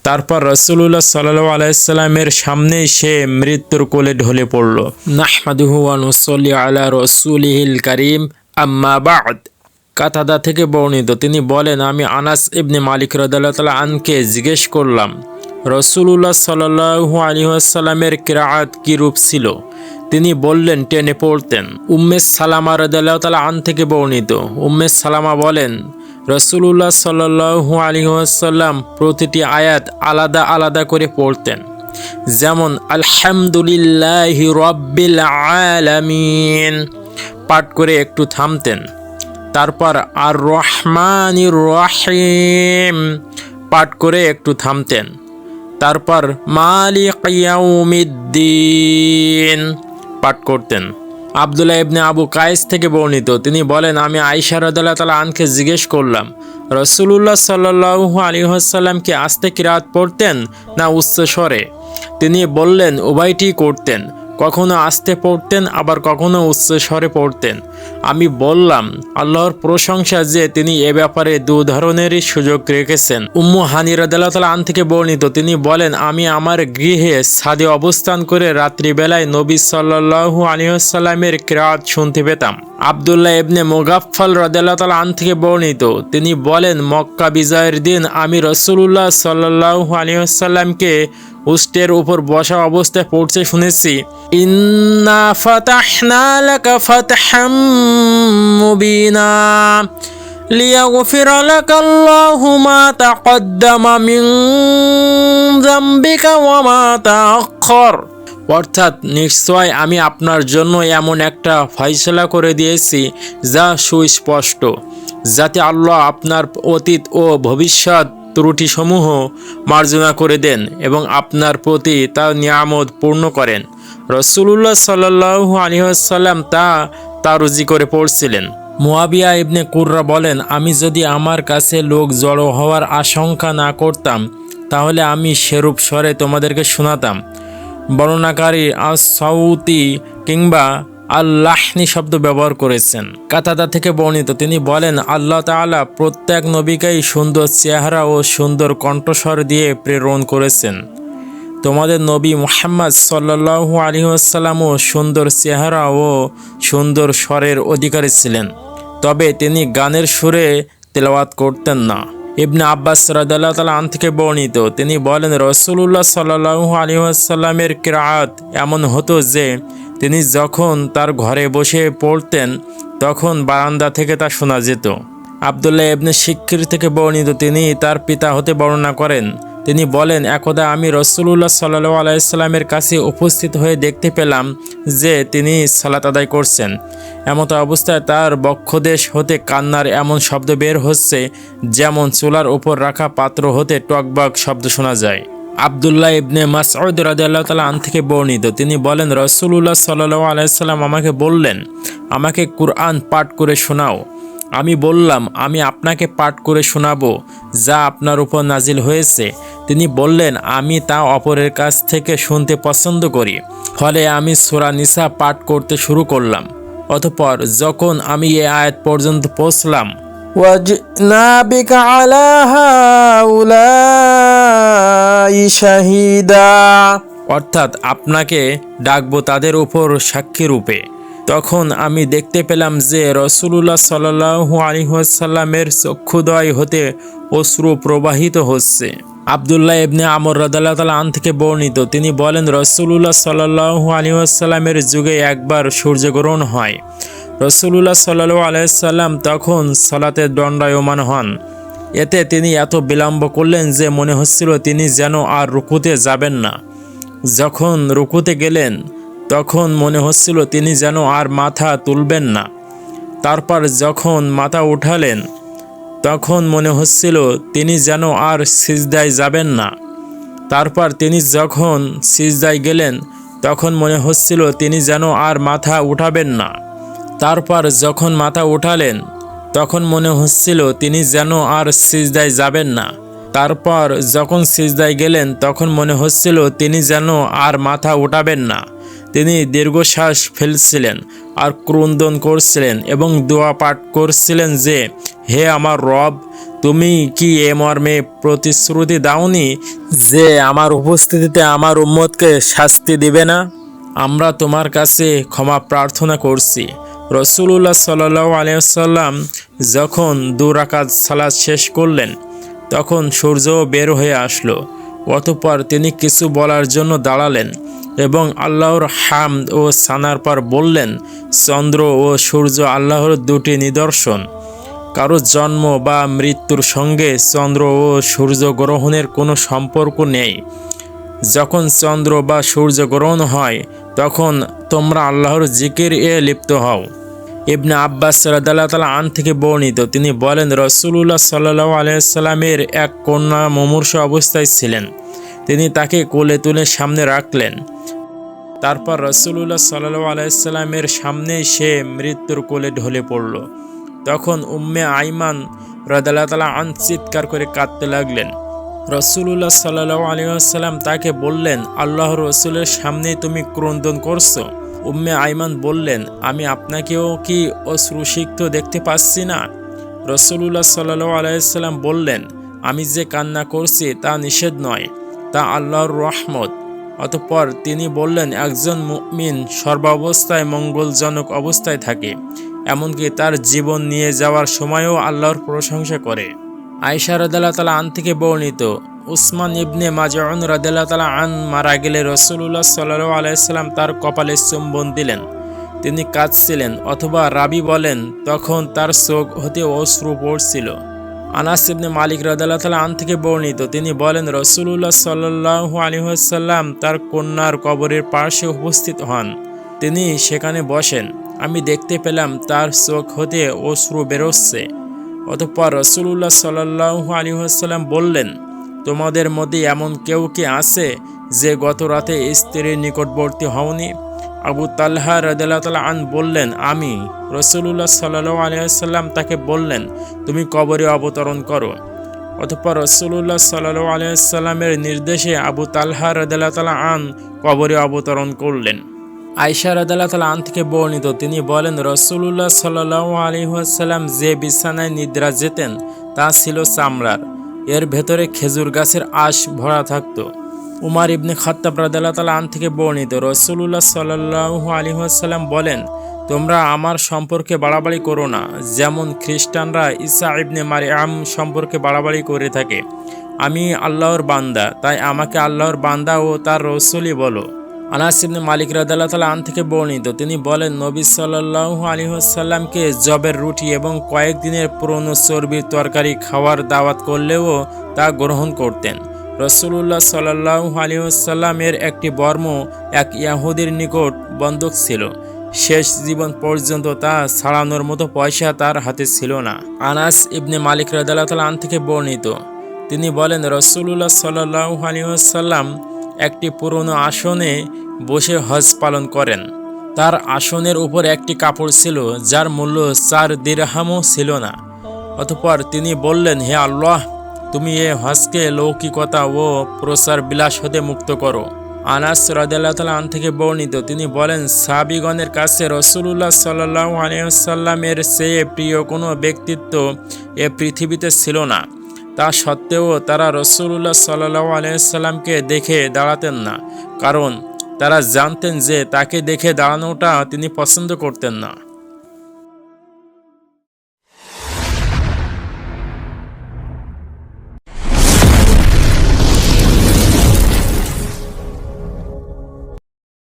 তারপর রাসূলুল্লাহ সাল্লাল্লাহু আলাইহি সাল্লামের সামনেই সে মৃত্যুর কোলে ঢলে পড়ল। নাহমাদুহু ওয়া নুসাল্লি আলা রাসূলিহিল কারীম, আম্মা বা'দ। কাতাদা থেকে বর্ণিত, তিনি বলেন, আমি আনাস ইবনে মালিক রাদিয়াল্লাহু তাআলা আনকে জিজ্ঞেস করলাম, রাসূলুল্লাহ সাল্লাল্লাহু আলাইহি ওয়াসাল্লামের কিরাআত কি রূপ ছিল? তিনি বললেন, টেনে পড়তেন। উম্মে সালামা রাদিয়াল্লাহু তাআলা আন থেকে বর্ণিত, উম্মে সালামা বলেন, রাসূলুল্লাহ সাল্লাল্লাহু আলাইহি ওয়াসাল্লাম প্রতিটি আয়াত আলাদা আলাদা করে পড়তেন। যেমন আলহামদুলিল্লাহি রাব্বিল আলামিন পাঠ করে একটু থামতেন। তারপর আর রহমানির রহিম পাঠ করে একটু থামতেন। তারপর মালিক ইয়াউমিদ্দিন পাঠ করতেন। আব্দুল্লাহ ইবনে আবু কায়েস থেকে বর্ণিত, তিনি বলেন, আমি আয়েশা রাদিয়াল্লাহু তাআলা আনকে জিজ্ঞেস করলাম, রাসূলুল্লাহ সাল্লাল্লাহু আলাইহি ওয়াসাল্লাম কি আস্তে কিরাত পড়তেন না উচ্চ স্বরে? তিনি বললেন, উভয়টি করতেন। কখনো আস্তে পড়তেন, আবার কখনো উচ্চ স্বরে পড়তেন। আমি বললাম, আল্লাহর প্রশংসা যে তিনি এ ব্যাপারে দু ধরনেরই সুযোগ রেখেছেন। উম্মু হানি রাদিয়াল্লাহু তাআলা আন থেকে বর্ণিত, তিনি বলেন, আমি আমার গৃহে ছাদে অবস্থান করে রাত্রিবেলায় নবী সাল্লাল্লাহু আলাইহি ওয়াসাল্লামের কিরাত শুনতে পেতাম। আব্দুল্লাহ ইবনে মুগাফফাল রাদিয়াল্লাহু তাআলা আন থেকে বর্ণিত, তিনি বলেন, মক্কা বিজয়ের দিন আমি রাসূলুল্লাহ সাল্লাল্লাহু আলাইহি ওয়াসাল্লামকে উষ্টের উপর বসা অবস্থায় পড়তে শুনেছি, ইন্না ফাতাহনা লাকা ফাতহাম মুবিনা লিয়াগফিরা লাকাল্লাহু মা তাকদ্দামা মিন যামবিকা ওয়া মা তাআখার। অর্থাৎ, নিশ্চয় আমি আপনার জন্য এমন একটা ফয়সালা করে দিয়েছি যা সুস্পষ্ট, যাতে আল্লাহ আপনার অতীত ও ভবিষ্যৎ ত্রুটিসমূহ মার্জনা করে দেন এবং আপনার প্রতি তার নিয়ামত পূর্ণ করেন। রাসূলুল্লাহ সাল্লাল্লাহু আলাইহি ওয়াসাল্লাম তা তারুজি করে পড়ছিলেন। মুয়াবিয়া ইবনে কুররা বলেন, আমি যদি আমার কাছে লোক জড়ো হওয়ার আশঙ্কা না করতাম, তাহলে আমি সেরূপ স্বরে তোমাদেরকে শোনাতাম। বর্ণনাকারী আস-সাউতি কিংবা আল্লাহনি শব্দ ব্যবহার করেছেন। কাতাদা থেকে বর্ণিত, তিনি বলেন, আল্লাহ তাআলা প্রত্যেক নবীকেই সুন্দর চেহারা ও সুন্দর কণ্ঠস্বর দিয়ে প্রেরণ করেছেন। তোমাদের নবী মুহাম্মদ সাল্লাল্লাহু আলাইহি ওয়াসাল্লামও সুন্দর চেহারা ও সুন্দর স্বরের অধিকারী ছিলেন, তবে তিনি গানের সুরে তেলাওয়াত করতেন না। ইবনে আব্বাস রাদিয়াল্লাহু তাআলা আন থেকে বর্ণিত, তিনি বলেন, রাসূলুল্লাহ সাল্লাল্লাহু আলাইহি ওয়াসাল্লামের কিরাআত এমন হতো যে তিনি যখন তার ঘরে বসে পড়তেন তখন বারান্দা থেকে তা শোনা যেত। আব্দুল্লাহ ইবনে শিক্ষির থেকে বর্ণিত, তিনি তার পিতা হতে বর্ণনা করেন, তিনি বলেন, একদা আমি রাসূলুল্লাহ সাল্লাল্লাহু আলাইহি ওয়াসাল্লামের কাছে উপস্থিত হয়ে দেখতে পেলাম যে তিনি সালাত আদায় করছেন। এমত অবস্থায় তার বক্ষদেশ হতে কান্নার এমন শব্দ বের হচ্ছে যেমন চুলার উপর রাখা পাত্র হতে টকবক শব্দ শোনা যায়। আব্দুল্লাহ ইবনে মাসউদ রাদিয়াল্লাহু তাআলা আন থেকে বর্ণিত, তিনি বলেন, রাসূলুল্লাহ সাল্লাল্লাহু আলাইহি ওয়াসাল্লাম আমাকে বললেন, আমাকে কুরআন পাঠ করে শোনাও। আমি বললাম, আমি আপনাকে পাঠ করে শোনাবো যা আপনার উপর নাজিল হয়েছে। তিনি বললেন, আমি তা অপরের কাছ থেকে শুনতে পছন্দ করি। ফলে আমি সূরা নিসা পাঠ করতে শুরু করলাম। অতঃপর যখন আমি এই আয়াত পর্যন্ত পৌঁছলাম, ওয়াজিনা বিকা আলা হাউলাই শাহিদা, অর্থাৎ আপনাকে ডাকবো তাদের উপর সাক্ষী রূপে, তখন আমি দেখতে পেলাম যে রাসূলুল্লাহ সাল্লাল্লাহু আলাইহি ওয়াসাল্লামের চক্ষুদ্বয় হতে অশ্রু প্রবাহিত হচ্ছে। আব্দুল্লাহ ইবনে আমর রাদিয়াল্লাহু তাআলা আন থেকে বর্ণিত, তিনি বলেন, রাসূলুল্লাহ সাল্লাল্লাহু আলাইহি ওয়াসাল্লামের যুগে একবার সূর্যগ্রহণ হয়। রাসূলুল্লাহ সাল্লাল্লাহু আলাইহি ওয়াসাল্লাম তখন সালাতে দণ্ডায়মান হন। এতে তিনি এত বিলম্ব করলেন যে মনে হচ্ছিল তিনি যেন আর রুকুতে যাবেন না। যখন রুকুতে গেলেন তখন মনে হচ্ছিল তিনি যেন আর মাথা তুলবেন না। তারপর যখন মাথা উঠালেন তখন মনে হচ্ছিল তিনি যেন আর সিজদায় যাবেন না। তারপর তিনি যখন সিজদায় গেলেন তখন মনে হচ্ছিল তিনি যেন আর মাথা উঠাবেন না। তারপর যখন মাথা উঠালেন তখন মনে হচ্ছিল তিনি যেন আর সিজদায় যাবেন না। তারপর যখন সিজদায় গেলেন তখন মনে হচ্ছিল তিনি যেন আর মাথা উঠাবেন না। তিনি দীর্ঘশ্বাস ফেলছিলেন আর ক্রন্দন করছিলেন এবং দোয়া পাঠ করছিলেন যে, হে আমার রব, তুমি কি এ মর্মে প্রতিশ্রুতি দাওনি যে আমার উপস্থিতিতে আমার উম্মতকে শাস্তি দিবে না? আমরা তোমার কাছে ক্ষমা প্রার্থনা করছি। রাসূলুল্লাহ সাল্লাল্লাহু আলাইহি ওয়াসাল্লাম যখন 2 রাকাত সালাত শেষ করলেন, তখন সূর্য বের হয়ে আসলো। অতঃপর তিনি কিছু বলার জন্য দাঁড়ালেন এবং আল্লাহর হামদ ও সানার পর বললেন, চন্দ্র ও সূর্য আল্লাহর 2টি নিদর্শন। কারো জন্ম বা মৃত্যুর সঙ্গে চন্দ্র ও সূর্য গ্রহণের কোনো সম্পর্ক নেই। যখন চন্দ্র বা সূর্য গ্রহণ হয় তখন তোমরা আল্লাহর জিকির এ লিপ্ত হও। ইবনে আব্বাস রাদিয়াল্লাহু তাআলা আন থেকে বর্ণিত, তিনি বলেন, রাসূলুল্লাহ সাল্লাল্লাহু আলাইহি সাল্লামের এক কন্যা মুমূর্ষু অবস্থায় ছিলেন। তিনি তাকে কোলে তুলে সামনে রাখলেন। তারপর রাসূলুল্লাহ সাল্লাল্লাহু আলাইহি সাল্লামের সামনেই সে মৃত্যুর কোলে ঢলে পড়ল। তখন উম্মে আইমান রাদিয়াল্লাহু তাআলা আন চিৎকার করে কাঁদতে লাগলেন। রাসূলুল্লাহ সাল্লাল্লাহু আলাইহি ওয়াসাল্লাম তাকে বললেন, আল্লাহর রাসূলের সামনেই তুমি ক্রন্দন করছো? উম্মে আইমান বললেন, আমি আপনাকেও কি অশ্রুসিক্ত দেখতে পাচ্ছি না? রাসূলুল্লাহ সাল্লাল্লাহু আলাইহি ওয়াসাল্লাম বললেন, আমি যে কান্না করছি তা নিষেধ নয়, তা আল্লাহর রহমত। অতঃপর তিনি বললেন, একজন মুমিন সর্বাবস্থায় মঙ্গলজনক অবস্থায় থাকে, এমনকি তার জীবন নিয়ে যাওয়ার সময়ও আল্লাহর প্রশংসা করে। আয়েশা রাদিয়াল্লাহু তাআলা আন থেকে বর্ণিত, উসমান ইবনে মাজউন রাদিয়াল্লাহু তাআলা আন মারা গেলে রাসূলুল্লাহ সাল্লাল্লাহু আলাইহি ওয়াসাল্লাম তার কপালে চুম্বন দিলেন। তিনি কাঁদছিলেন, অথবা রাবী বলেন তখন তার চোখ হতে অশ্রু পড়ছিল। আনাস ইবনে মালিক রাদিয়াল্লাহু তাআলা আন থেকে বর্ণিত, তিনি বলেন, রাসূলুল্লাহ সাল্লাল্লাহু আলাইহি ওয়াসাল্লাম তার কন্যার কবরের পাশে উপস্থিত হন। তিনি সেখানে বসেন। আমি দেখতে পেলাম তার চোখ হতে অশ্রু বেরোচ্ছে। অতঃপর রাসূলুল্লাহ সাল্লাল্লাহু আলাইহি ওয়াসাল্লাম বললেন, তোমাদের মধ্যে এমন কেউ কি আছে যে গত রাতে স্ত্রীর নিকটবর্তী হওনি? আবু তালহা রাদিয়াল্লাহু তাআলা আন বললেন, আমি। রাসূলুল্লাহ সাল্লাল্লাহু আলাইহি ওয়াসাল্লাম তাকে বললেন, তুমি কবরে অবতরণ করো। অতঃপর রাসূলুল্লাহ সাল্লাল্লাহু আলাইহি ওয়াসাল্লামের নির্দেশে আবু তালহা রাদিয়াল্লাহু তাআলা আন কবরে অবতরণ করলেন। আয়েশা রাদিয়াল্লাহু তাআলা আন থেকে বর্ণিত, তিনি বলেন, রাসূলুল্লাহ সাল্লাল্লাহু আলাইহি ওয়াসাল্লাম যে বিছানায় নিদ্রা যেতেন তা ছিল চামড়ার, এর ভেতরে খেজুর গাছের আঁশ ভরা থাকত। উমর ইবনে খাত্তাব রাদিয়াল্লাহু তাআলা আন থেকে বর্ণিত, রাসূলুল্লাহ সাল্লাল্লাহু আলাইহি ওয়াসাল্লাম বলেন, তোমরা আমার সম্পর্কে বাড়াবাড়ি করো না, যেমন খ্রিস্টানরা ঈসা ইবনে মারইয়াম সম্পর্কে বাড়াবাড়ি করে থাকে। আমি আল্লাহর বান্দা, তাই আমাকে আল্লাহর বান্দা ও তার রাসূলই বলো। আনাস ইবনে মালিক রাদিয়াল্লাহু তাআলা আন থেকে বর্ণিত, তিনি বলেন, নবী সাল্লাল্লাহু আলাইহি ওয়াসাল্লামকে জবের রুটি এবং কয়েকদিনের পুরনো চর্বির তরকারি খাওয়ার দাওয়াত করলেও তা গ্রহণ করতেন। রাসূলুল্লাহ সাল্লাল্লাহু আলাইহি ওয়াসাল্লামের একটি বর্ম এক ইহুদির নিকট বন্ধক ছিল। শেষ জীবন পর্যন্ত তা ছাড়ানোর মতো পয়সা তার হাতে ছিল না। আনাস ইবনে মালিক রাদিয়াল্লাহু তাআলা আন থেকে বর্ণিত, তিনি বলেন, রাসূলুল্লাহ সাল্লাল্লাহু আলাইহি ওয়াসাল্লাম একটি পুরনো আসনে বসে হজ পালন করেন। তার আসনের উপর একটি কাপড় ছিল যার মূল্য 4 দিরহামও ছিল না। অতঃপর তিনি বললেন, হে আল্লাহ, তুমি এ হজকে লৌকিকতা ও প্রচার বিলাস হতে মুক্ত করো। আনাস রাদিয়াল্লাহু তাআলা আন থেকে বর্ণিত, তিনি বলেন, সাহাবীগণের কাছে রাসূলুল্লাহ সাল্লাল্লাহু আলাইহি ওয়াসাল্লামের চেয়ে প্রিয় কোনো ব্যক্তিত্ব এ পৃথিবীতে ছিল না। তা সত্ত্বেও তারা রাসূলুল্লাহ সাল্লাল্লাহু আলাইহি ওয়াসাল্লামকে দেখে দাঁড়াতেন না, কারণ তারা জানতেন যে তাকে দেখে দাঁড়ানোটা তিনি পছন্দ করতেন না।